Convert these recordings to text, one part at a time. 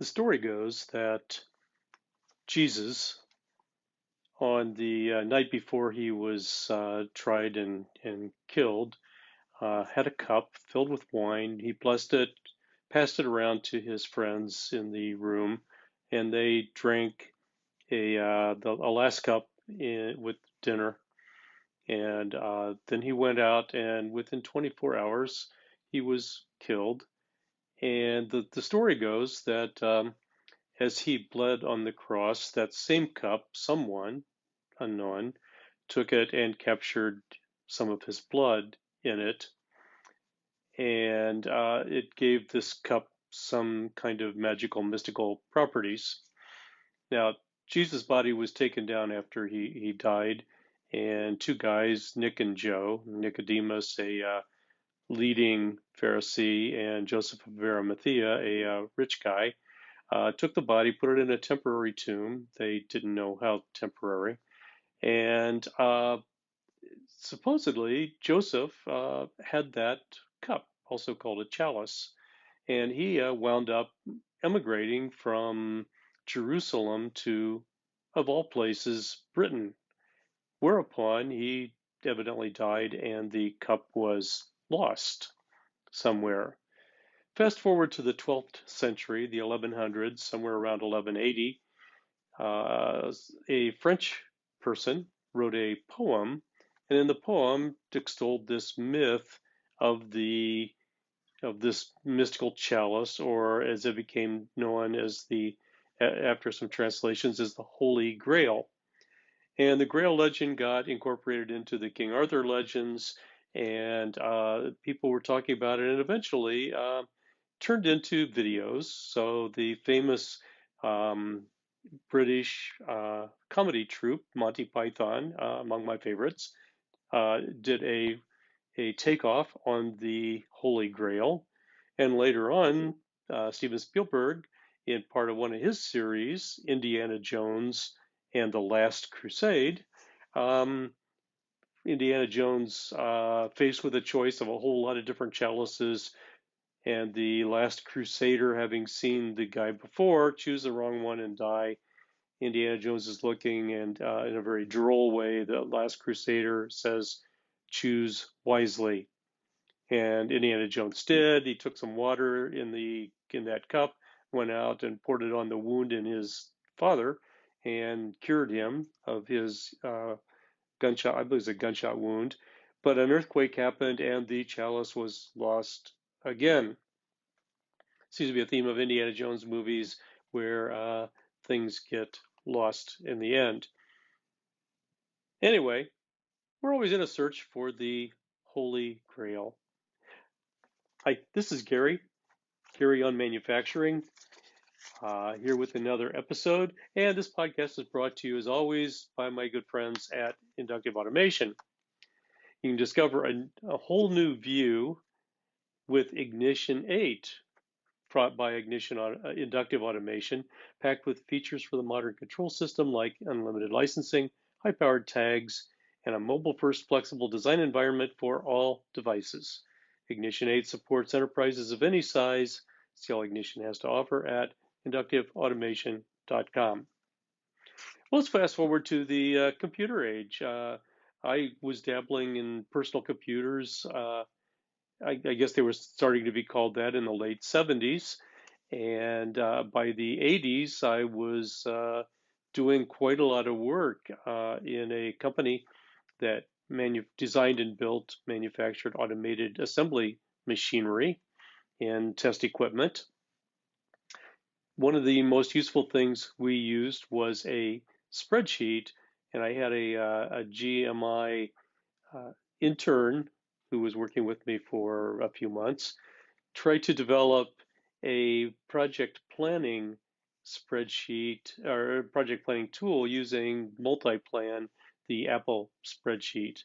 The story goes that Jesus, on the night before he was tried and killed, had a cup filled with wine. He blessed it, passed it around to his friends in the room, and they drank a last cup with dinner. And then he went out, and within 24 hours, he was killed. And the story goes that as he bled on the cross, that same cup, someone unknown, took it and captured some of his blood in it. And it gave this cup some kind of magical, mystical properties. Now, Jesus' body was taken down after he died, and two guys, Nick and Joe, Nicodemus, a leading Pharisee, and Joseph of Arimathea, a rich guy, took the body, put it in a temporary tomb. They didn't know how temporary. And supposedly, Joseph had that cup, also called a chalice, and he wound up emigrating from Jerusalem to, of all places, Britain. Whereupon he evidently died and the cup was lost somewhere. Fast forward to the 12th century, the 1100s, somewhere around 1180, a French person wrote a poem, and in the poem extolled this myth of the of this mystical chalice, or as it became known as the after some translations as the Holy Grail. And the Grail legend got incorporated into the King Arthur legends, and people were talking about it, and eventually turned into videos. So the famous British comedy troupe, Monty Python, among my favorites, did a takeoff on the Holy Grail. And later on, Steven Spielberg, in part of one of his series, Indiana Jones and the Last Crusade, um, Indiana Jones, faced with a choice of a whole lot of different chalices, and the last crusader, having seen the guy before, choose the wrong one and die. Indiana Jones is looking, and in a very droll way, the last crusader says, "Choose wisely." And Indiana Jones did. He took some water in that cup, went out and poured it on the wound in his father, and cured him of his gunshot. I believe it was a gunshot wound. But an earthquake happened, and the chalice was lost again. Seems to be a theme of Indiana Jones movies where things get lost in the end. Anyway, we're always in a search for the Holy Grail. Hi, this is Gary on manufacturing, here with another episode. And this podcast is brought to you, as always, by my good friends at Inductive Automation. You can discover a whole new view with Ignition 8, brought by Ignition Inductive Automation, packed with features for the modern control system like unlimited licensing, high-powered tags, and a mobile-first flexible design environment for all devices. Ignition 8 supports enterprises of any size. See all Ignition has to offer at inductiveautomation.com. Let's fast forward to the computer age. I was dabbling in personal computers. I guess they were starting to be called that in the late 70s. And by the 80s, I was doing quite a lot of work in a company that designed and built, manufactured automated assembly machinery and test equipment. One of the most useful things we used was a spreadsheet, and I had a GMI intern who was working with me for a few months try to develop a project planning spreadsheet or project planning tool using Multiplan, the Apple spreadsheet.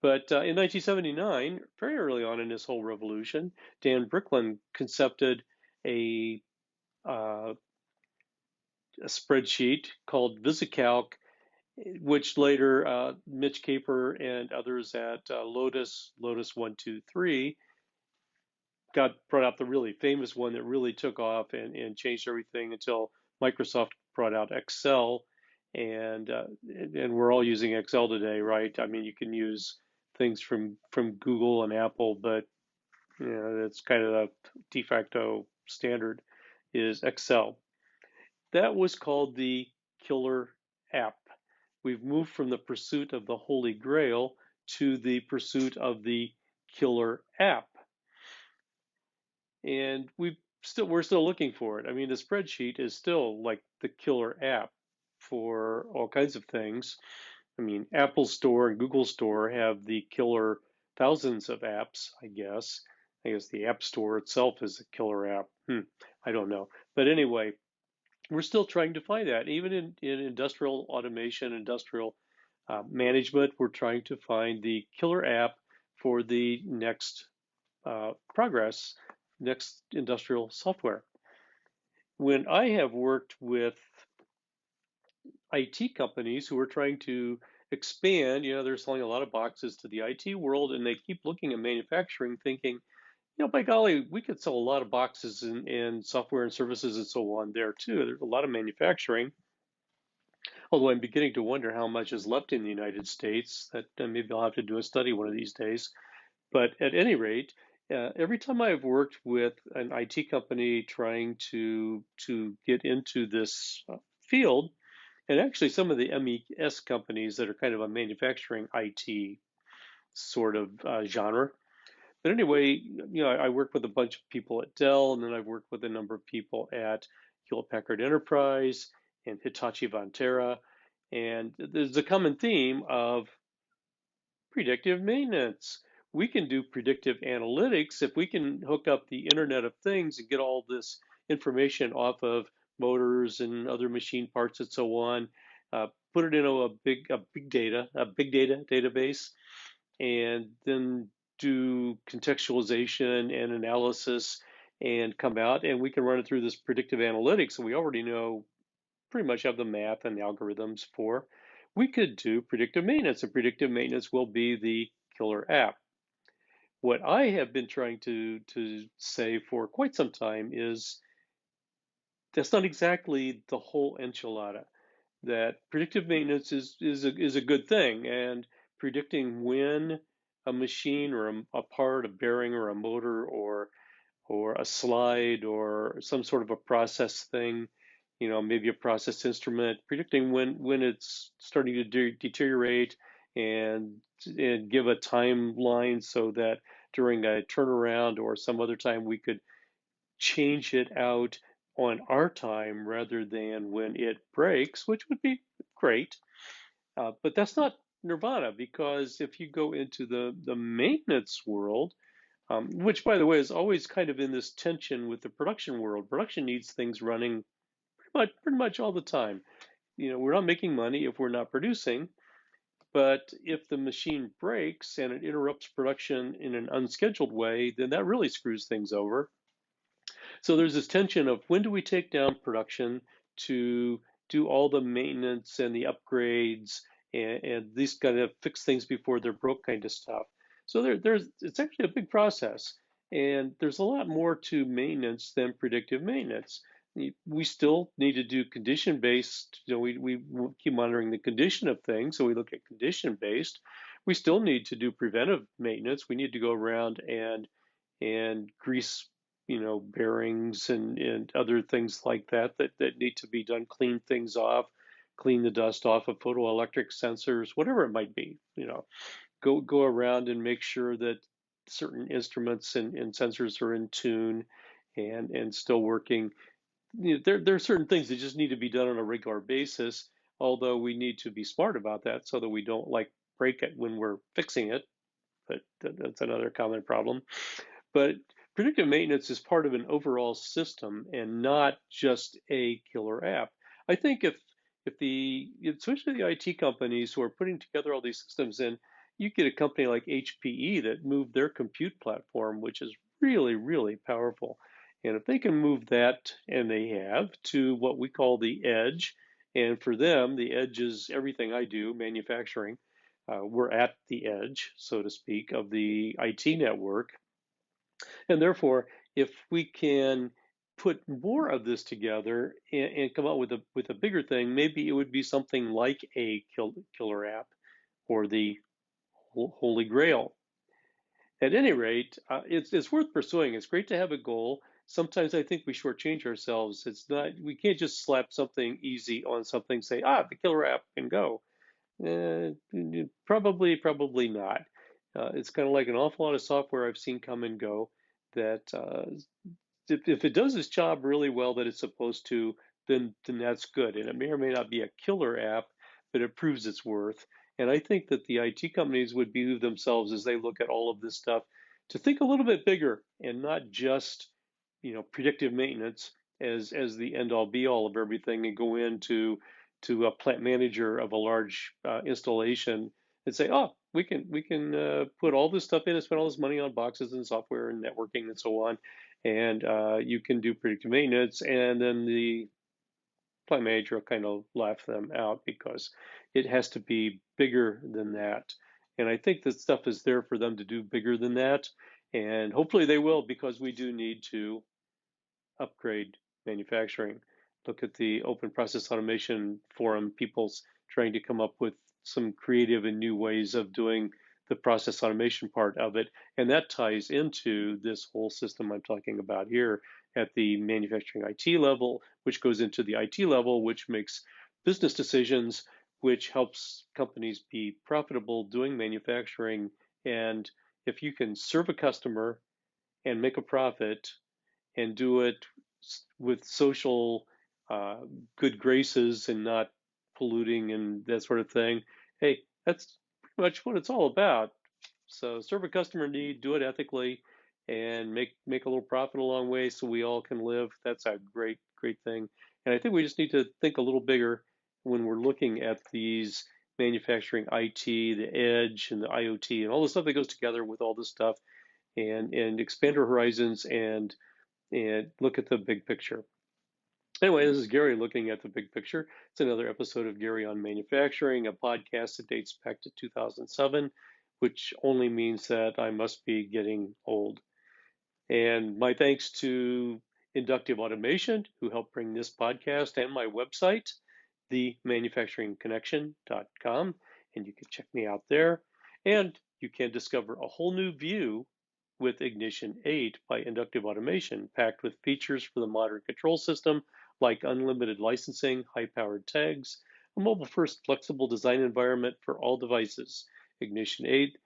But in 1979, very early on in this whole revolution, Dan Bricklin concepted a, uh, a spreadsheet called VisiCalc, which later Mitch Caper and others at Lotus 123 brought out the really famous one that really took off and changed everything until Microsoft brought out Excel, and we're all using Excel today, right? I mean, you can use things from Google and Apple, but you know, it's kind of the de facto standard is Excel. That was called the killer app. We've moved from the pursuit of the Holy Grail to the pursuit of the killer app. And we're still looking for it. I mean, the spreadsheet is still like the killer app for all kinds of things. I mean, Apple Store and Google Store have the killer thousands of apps, I guess. I guess the App Store itself is a killer app. I don't know. But anyway, we're still trying to find that. Even in industrial automation, industrial management, we're trying to find the killer app for the next progress, next industrial software. When I have worked with IT companies who are trying to expand, you know, they're selling a lot of boxes to the IT world, and they keep looking at manufacturing, thinking, you know, by golly, we could sell a lot of boxes and software and services and so on there too. There's a lot of manufacturing. Although I'm beginning to wonder how much is left in the United States. That maybe I'll have to do a study one of these days. But at any rate, every time I've worked with an IT company trying to get into this field, and actually some of the MES companies that are kind of a manufacturing IT sort of genre. But anyway, you know, I work with a bunch of people at Dell, and then I've worked with a number of people at Hewlett Packard Enterprise and Hitachi Vantara, and there's a common theme of predictive maintenance. We can do predictive analytics if we can hook up the Internet of Things and get all this information off of motors and other machine parts and so on. Put it into a big data database, and then do contextualization and analysis and come out, and we can run it through this predictive analytics, and we already know pretty much have the math and the algorithms for. We could do predictive maintenance, and predictive maintenance will be the killer app. What I have been trying to say for quite some time is that's not exactly the whole enchilada. That predictive maintenance is a good thing, and predicting when a machine or a part, a bearing or a motor or a slide or some sort of a process thing, you know, maybe a process instrument, predicting when it's starting to deteriorate and give a timeline so that during a turnaround or some other time we could change it out on our time rather than when it breaks, which would be great. But that's not nirvana, because if you go into the maintenance world, which by the way is always kind of in this tension with the production world, production needs things running pretty much all the time. You know, we're not making money if we're not producing, but if the machine breaks and it interrupts production in an unscheduled way, then that really screws things over. So there's this tension of when do we take down production to do all the maintenance and the upgrades and these kind of fix things before they're broke kind of stuff. So there's it's actually a big process, and there's a lot more to maintenance than predictive maintenance. We still need to do condition based. You know, we keep monitoring the condition of things, so we look at condition based. We still need to do preventive maintenance. We need to go around and grease, you know, bearings and other things like that need to be done, clean things off, clean the dust off of photoelectric sensors, whatever it might be, you know, go around and make sure that certain instruments and sensors are in tune and still working. You know, there are certain things that just need to be done on a regular basis, although we need to be smart about that so that we don't like break it when we're fixing it. But that's another common problem. But predictive maintenance is part of an overall system and not just a killer app. I think if the especially the IT companies who are putting together all these systems, and you get a company like HPE that moved their compute platform, which is really powerful. And if they can move that, and they have, to what we call the edge, and for them, the edge is everything I do, manufacturing. We're at the edge, so to speak, of the IT network. And therefore, if we can put more of this together and come out with a bigger thing, maybe it would be something like a killer app or the Holy Grail. At any rate, it's worth pursuing. It's great to have a goal. Sometimes I think we shortchange ourselves. It's not we can't just slap something easy on something, say, the killer app can go. Probably not. It's kind of like an awful lot of software I've seen come and go that if it does its job really well that it's supposed to, then that's good. And it may or may not be a killer app, but it proves its worth. And I think that the IT companies would behoove themselves as they look at all of this stuff to think a little bit bigger and not just, predictive maintenance as the end all be all of everything and go into to a plant manager of a large installation and say, oh, we can put all this stuff in and spend all this money on boxes and software and networking and so on, and you can do predictive maintenance, and then the plant manager will kind of laugh them out because it has to be bigger than that. And I think that stuff is there for them to do bigger than that, and hopefully they will because we do need to upgrade manufacturing. Look at the Open Process Automation Forum, people's trying to come up with some creative and new ways of doing the process automation part of it. And that ties into this whole system I'm talking about here at the manufacturing IT level, which goes into the IT level, which makes business decisions, which helps companies be profitable doing manufacturing. And if you can serve a customer and make a profit, and do it with social uh, good graces and not polluting and that sort of thing. Hey, that's pretty much what it's all about. So serve a customer need, do it ethically, and make a little profit along the way so we all can live. That's a great thing. And I think we just need to think a little bigger when we're looking at these manufacturing IT, the edge, and the IoT, and all the stuff that goes together with all this stuff, and expand our horizons and look at the big picture. Anyway, this is Gary looking at the big picture. It's another episode of Gary on Manufacturing, a podcast that dates back to 2007, which only means that I must be getting old. And my thanks to Inductive Automation, who helped bring this podcast, and my website, themanufacturingconnection.com. And you can check me out there. And you can discover a whole new view with Ignition 8 by Inductive Automation, packed with features for the modern control system like unlimited licensing, high-powered tags, a mobile-first flexible design environment for all devices. Ignition 8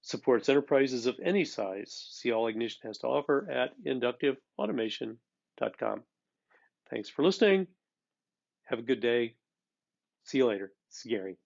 supports enterprises of any size. See all Ignition has to offer at inductiveautomation.com. Thanks for listening. Have a good day. See you later. It's Gary.